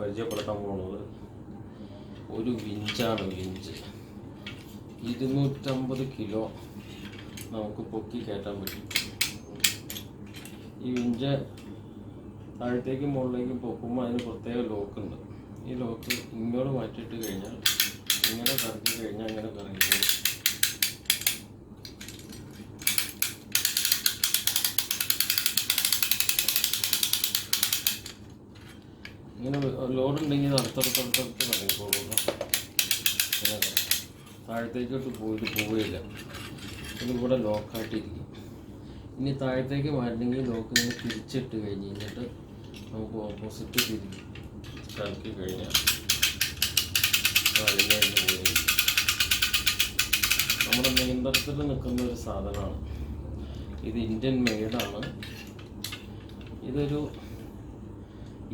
പരിചയപ്പെടുത്താൻ പോകുന്നത് ഒരു വിഞ്ചാണ്. വിഞ്ച് 250 കിലോ നമുക്ക് പൊക്കി കയറ്റാൻ പറ്റും. ഈ വിഞ്ച് താഴത്തേക്കും മുകളിലേക്കും പൊക്കുമ്പോൾ അതിന് പ്രത്യേക ലോക്കുണ്ട്. ഈ ലോക്ക് ഇങ്ങോട്ട് മാറ്റിയിട്ട് കഴിഞ്ഞാൽ ഇങ്ങനെ കറക്കി കഴിഞ്ഞാൽ ഇങ്ങനെ കറങ്ങിക്കോളും. ഇങ്ങനെ ലോഡുണ്ടെങ്കിൽ അടുത്തടുത്ത് കറങ്ങിക്കോളും. ഇങ്ങനെ താഴത്തേക്കോട്ട് പോവുകയില്ല. ഇതിവിടെ ലോക്കായിട്ടിരിക്കും. ഇനി താഴത്തേക്ക് മാറ്റണമെങ്കിൽ ലോക്ക് ഇങ്ങനെ തിരിച്ചിട്ട് കഴിഞ്ഞിട്ട് നമുക്ക് ഓപ്പോസിറ്റ് കറക്കി കഴിഞ്ഞാൽ അതിൻ്റെ പോയിരിക്കും. നമ്മുടെ നിയന്ത്രണത്തിൽ നിൽക്കുന്ന ഒരു സാധനമാണ് ഇത്. ഇന്ത്യൻ മെയ്ഡാണ്. ഇതൊരു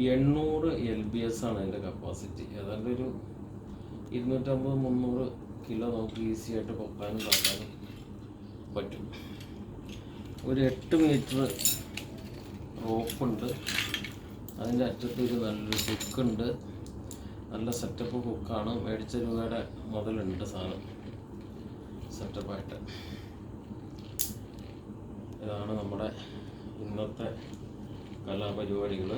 800 LBS ആണ് അതിൻ്റെ കപ്പാസിറ്റി. ഏതാണ്ട് ഒരു 250-300 കിലോ നമുക്ക് ഈസി ആയിട്ട് പൊക്കാനും താക്കാനും പറ്റും. ഒരു 8 മീറ്റർ റോപ്പുണ്ട്. അതിൻ്റെ അറ്റത്ത് ഒരു നല്ലൊരു ഹുക്കുണ്ട്. നല്ല സെറ്റപ്പ് ഹുക്കാണ്. മേടിച്ച രൂപയുടെ മുതലുണ്ട് സാധനം സെറ്റപ്പായിട്ട്. ഇതാണ് നമ്മുടെ ഇന്നത്തെ കലാപരിപാടികൾ.